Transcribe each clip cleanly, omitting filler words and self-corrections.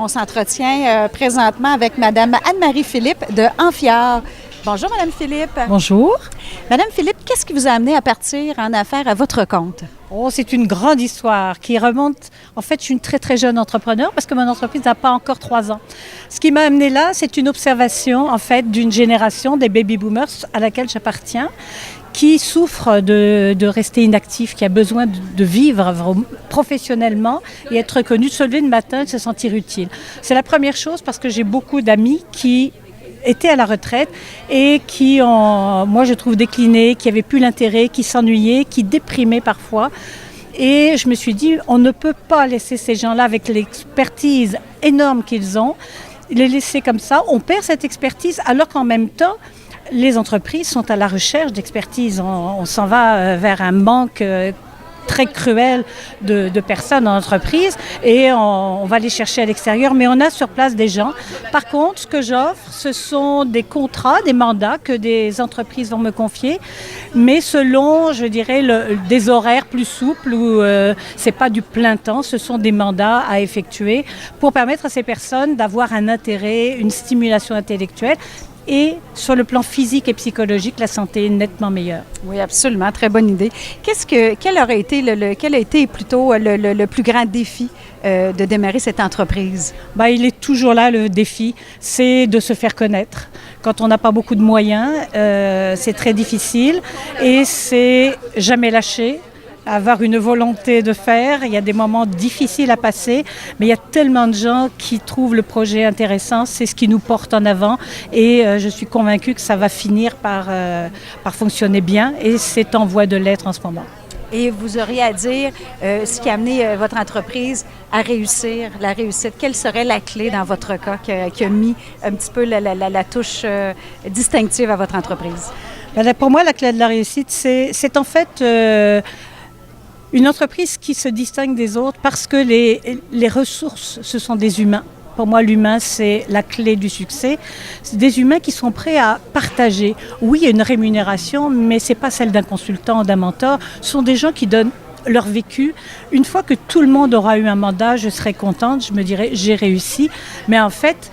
On s'entretient présentement avec Mme Anne-Marie Philippe de Amphia. Bonjour, Mme Philippe. Bonjour. Mme Philippe, qu'est-ce qui vous a amené à partir en affaires à votre compte? Oh, c'est une grande histoire qui remonte... En fait, je suis une très, très jeune entrepreneur parce que mon entreprise n'a pas encore 3 ans. Ce qui m'a amené là, c'est une observation, en fait, d'une génération des baby-boomers à laquelle j'appartiens, qui souffre de rester inactif, qui a besoin de vivre professionnellement et être reconnu, de se lever le matin et de se sentir utile. C'est la première chose parce que j'ai beaucoup d'amis qui étaient à la retraite et qui ont, moi je trouve, décliné, qui n'avaient plus l'intérêt, qui s'ennuyaient, qui déprimaient parfois. Et je me suis dit, on ne peut pas laisser ces gens-là avec l'expertise énorme qu'ils ont, les laisser comme ça. On perd cette expertise alors qu'en même temps, les entreprises sont à la recherche d'expertise. On s'en va vers un manque très cruel de personnes en entreprise et on va les chercher à l'extérieur, mais on a sur place des gens. Par contre, ce que j'offre, ce sont des contrats, des mandats que des entreprises vont me confier, mais selon, je dirais, des horaires plus souples où c'est pas du plein temps, ce sont des mandats à effectuer pour permettre à ces personnes d'avoir un intérêt, une stimulation intellectuelle. Et sur le plan physique et psychologique, la santé est nettement meilleure. Oui, absolument. Très bonne idée. Quel a été plutôt le plus grand défi de démarrer cette entreprise? Il est toujours là, le défi, c'est de se faire connaître. Quand on n'a pas beaucoup de moyens, c'est très difficile et c'est jamais lâcher. Avoir une volonté de faire. Il y a des moments difficiles à passer, mais il y a tellement de gens qui trouvent le projet intéressant. C'est ce qui nous porte en avant et je suis convaincue que ça va finir par fonctionner bien et c'est en voie de l'être en ce moment. Et vous auriez à dire ce qui a amené votre entreprise à réussir, la réussite. Quelle serait la clé dans votre cas qui a mis un petit peu la touche distinctive à votre entreprise? Pour moi, la clé de la réussite, c'est en fait... une entreprise qui se distingue des autres parce que les ressources, ce sont des humains. Pour moi, l'humain, c'est la clé du succès. C'est des humains qui sont prêts à partager. Oui, il y a une rémunération, mais ce n'est pas celle d'un consultant ou d'un mentor. Ce sont des gens qui donnent leur vécu. Une fois que tout le monde aura eu un mandat, je serai contente, je me dirai j'ai réussi. Mais en fait,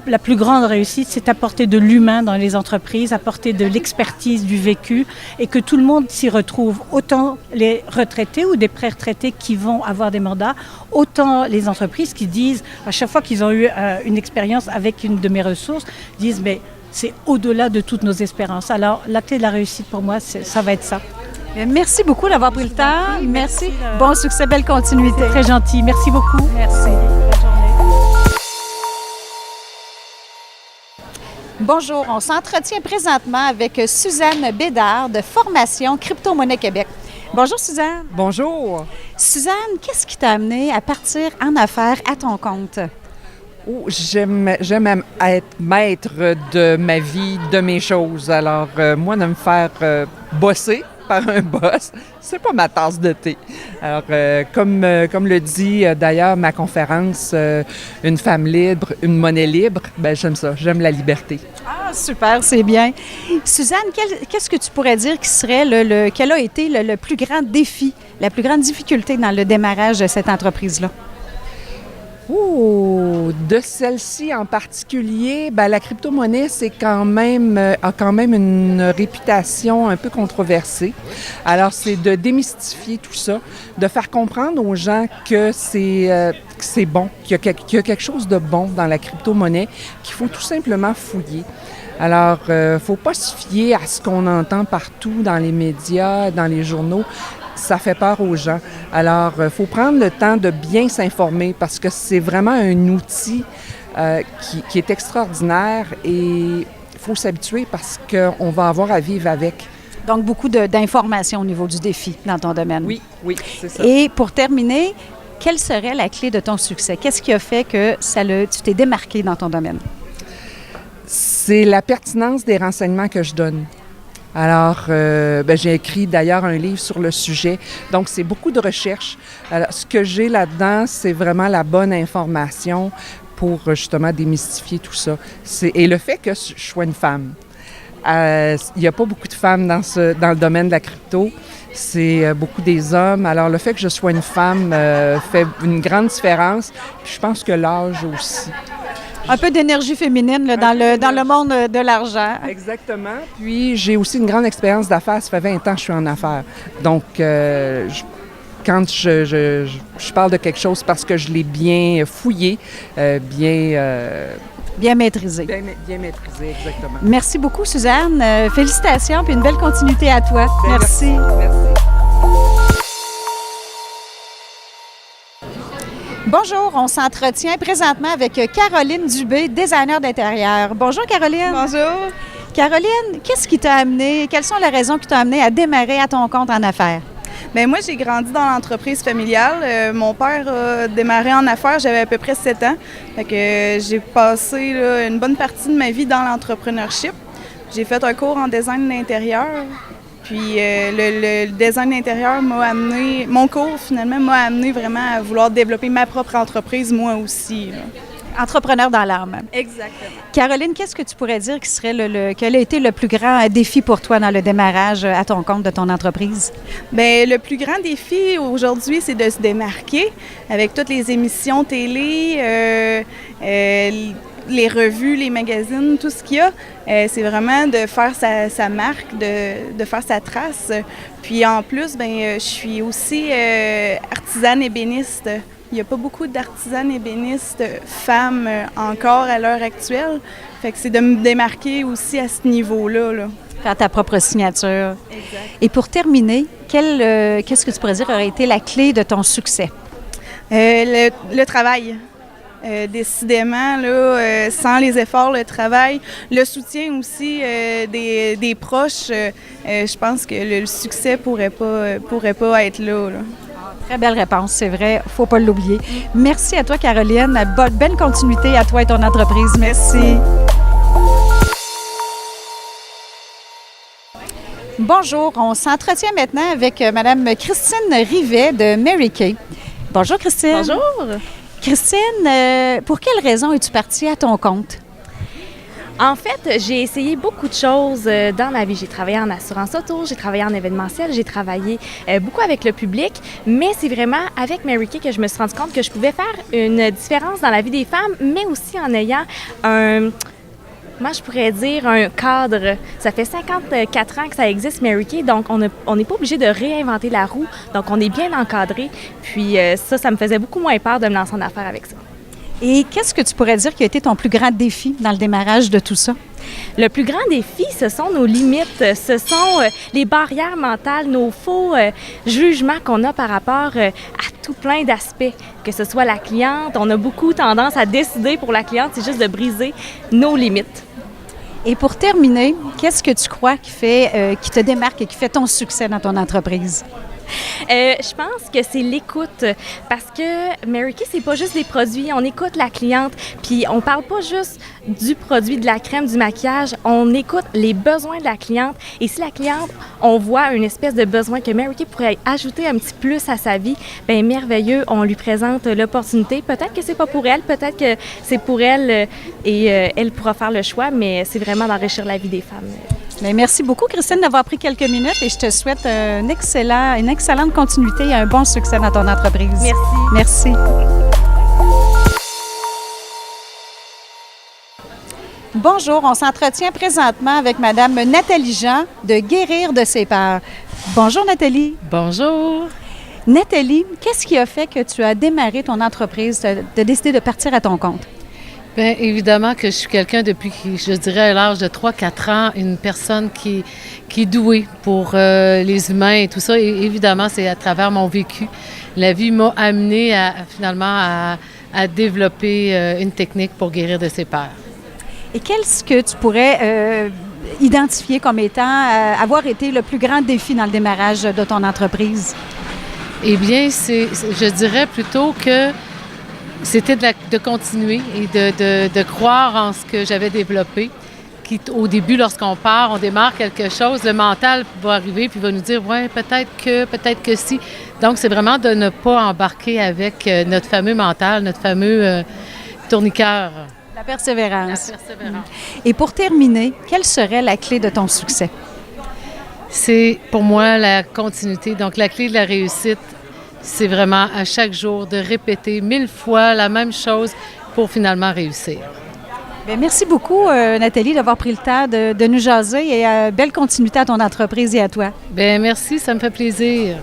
la plus grande réussite, c'est apporter de l'humain dans les entreprises, apporter de l'expertise, du vécu et que tout le monde s'y retrouve. Autant les retraités ou des pré-retraités qui vont avoir des mandats, autant les entreprises qui disent, à chaque fois qu'ils ont eu une expérience avec une de mes ressources, disent mais c'est au-delà de toutes nos espérances. Alors la clé de la réussite pour moi, ça va être ça. Merci beaucoup d'avoir pris le temps. Merci. Bon succès, belle continuité. C'est très gentil. Merci beaucoup. Merci. Bonjour, on s'entretient présentement avec Suzanne Bédard de Formation Crypto-Monnaie Québec. Bonjour Suzanne. Bonjour. Suzanne, qu'est-ce qui t'a amené à partir en affaires à ton compte? Oh, j'aime être maître de ma vie, de mes choses. Alors, moi, de me faire bosser par un boss, c'est pas ma tasse de thé. Alors, comme le dit d'ailleurs ma conférence, une femme libre, une monnaie libre, j'aime ça, j'aime la liberté. Ah, super, c'est bien. Suzanne, qu'est-ce que tu pourrais dire quel a été le plus grand défi, la plus grande difficulté dans le démarrage de cette entreprise-là? Oh, de celle-ci en particulier, la crypto-monnaie, a quand même une réputation un peu controversée. Alors, c'est de démystifier tout ça, de faire comprendre aux gens que c'est bon, qu'il y a quelque chose de bon dans la crypto-monnaie, qu'il faut tout simplement fouiller. Alors, il ne faut pas se fier à ce qu'on entend partout dans les médias, dans les journaux. Ça fait peur aux gens. Alors, il faut prendre le temps de bien s'informer parce que c'est vraiment un outil qui est extraordinaire et il faut s'habituer parce qu'on va avoir à vivre avec. Donc, beaucoup d'informations au niveau du défi dans ton domaine. Oui, c'est ça. Et pour terminer, quelle serait la clé de ton succès? Qu'est-ce qui a fait que tu t'es démarqué dans ton domaine? C'est la pertinence des renseignements que je donne. Alors, j'ai écrit d'ailleurs un livre sur le sujet. Donc, c'est beaucoup de recherche. Alors, ce que j'ai là-dedans, c'est vraiment la bonne information pour justement démystifier tout ça. Et le fait que je sois une femme. Il n'y a pas beaucoup de femmes dans le domaine de la crypto. c'est beaucoup des hommes. Alors, le fait que je sois une femme fait une grande différence. Puis je pense que l'âge aussi. Un peu d'énergie féminine là, dans le monde de l'argent. Exactement. Puis, j'ai aussi une grande expérience d'affaires. Ça fait 20 ans que je suis en affaires. Donc, quand je parle de quelque chose, parce que je l'ai bien fouillé, Bien maîtrisé. Bien maîtrisé, exactement. Merci beaucoup, Suzanne. Félicitations, puis une belle continuité à toi. Merci. Merci. Bonjour, on s'entretient présentement avec Caroline Dubé, designer d'intérieur. Bonjour, Caroline. Bonjour. Caroline, qu'est-ce qui t'a amené, quelles sont les raisons qui t'ont amené à démarrer à ton compte en affaires? Bien, moi, j'ai grandi dans l'entreprise familiale. Mon père a démarré en affaires, j'avais à peu près 7 ans. Fait que j'ai passé là, une bonne partie de ma vie dans l'entrepreneurship. J'ai fait un cours en design d'intérieur. Puis le design d'intérieur m'a amené, mon cours finalement m'a amené vraiment à vouloir développer ma propre entreprise, moi aussi. Là. Entrepreneur dans l'âme. Exactement. Caroline, qu'est-ce que tu pourrais dire qui serait quel a été le plus grand défi pour toi dans le démarrage à ton compte de ton entreprise? Bien, le plus grand défi aujourd'hui, c'est de se démarquer avec toutes les émissions télé, les revues, les magazines, tout ce qu'il y a. C'est vraiment de faire sa marque, de faire sa trace. Puis en plus, bien, je suis aussi artisane ébéniste. Il n'y a pas beaucoup d'artisanes ébénistes femmes encore à l'heure actuelle. Fait que c'est de me démarquer aussi à ce niveau-là. Là. Faire ta propre signature. Exact. Et pour terminer, qu'est-ce que tu pourrais dire aurait été la clé de ton succès? Le travail. Décidément, là, sans les efforts, le travail, le soutien aussi des proches, je pense que le succès pourrait pas être là. Très belle réponse, c'est vrai, faut pas l'oublier. Merci à toi, Caroline. Bonne continuité à toi et ton entreprise. Merci. Bonjour, on s'entretient maintenant avec Mme Christine Rivet de Mary Kay. Bonjour, Christine. Bonjour. Christine, pour quelle raison es-tu partie à ton compte? En fait, j'ai essayé beaucoup de choses dans ma vie. J'ai travaillé en assurance auto, j'ai travaillé en événementiel, j'ai travaillé beaucoup avec le public, mais c'est vraiment avec Mary Kay que je me suis rendu compte que je pouvais faire une différence dans la vie des femmes, mais aussi en ayant comment je pourrais dire, un cadre. Ça fait 54 ans que ça existe, Mary Kay, donc on n'est pas obligé de réinventer la roue, donc on est bien encadré. Puis ça me faisait beaucoup moins peur de me lancer en affaires avec ça. Et qu'est-ce que tu pourrais dire qui a été ton plus grand défi dans le démarrage de tout ça? Le plus grand défi, ce sont nos limites, ce sont les barrières mentales, nos faux jugements qu'on a par rapport à tout plein d'aspects. Que ce soit la cliente, on a beaucoup tendance à décider pour la cliente, c'est juste de briser nos limites. Et pour terminer, qu'est-ce que tu crois qui te démarque et qui fait ton succès dans ton entreprise? Je pense que c'est l'écoute, parce que Mary Kay, c'est pas juste des produits, on écoute la cliente, puis on parle pas juste du produit, de la crème, du maquillage, on écoute les besoins de la cliente, et si la cliente, on voit une espèce de besoin que Mary Kay pourrait ajouter un petit plus à sa vie, bien merveilleux, on lui présente l'opportunité, peut-être que c'est pas pour elle, peut-être que c'est pour elle, et elle pourra faire le choix, mais c'est vraiment d'enrichir la vie des femmes. Bien, merci beaucoup, Christine, d'avoir pris quelques minutes et je te souhaite une excellente continuité et un bon succès dans ton entreprise. Merci. Merci. Bonjour, on s'entretient présentement avec Mme Nathalie Jean de Guérir de ses peurs. Bonjour, Nathalie. Bonjour. Nathalie, qu'est-ce qui a fait que tu as démarré ton entreprise, de décider de partir à ton compte? Bien, évidemment que je suis quelqu'un depuis, je dirais, à l'âge de 3-4 ans, une personne qui est douée pour les humains et tout ça. Et évidemment, c'est à travers mon vécu. La vie m'a amenée finalement à développer une technique pour guérir de ses peurs. Et qu'est-ce que tu pourrais identifier comme étant avoir été le plus grand défi dans le démarrage de ton entreprise? Eh bien, je dirais plutôt que c'était de continuer et de croire en ce que j'avais développé. Au début, lorsqu'on part, on démarre quelque chose, le mental va arriver puis va nous dire « ouais, peut-être que si ». Donc, c'est vraiment de ne pas embarquer avec notre fameux mental, notre fameux tourniqueur. La persévérance. La persévérance. Et pour terminer, quelle serait la clé de ton succès? c'est pour moi la continuité. Donc, la clé de la réussite, c'est vraiment à chaque jour de répéter 1000 fois la même chose pour finalement réussir. Bien, merci beaucoup, Nathalie, d'avoir pris le temps de nous jaser et belle continuité à ton entreprise et à toi. Bien, merci, ça me fait plaisir.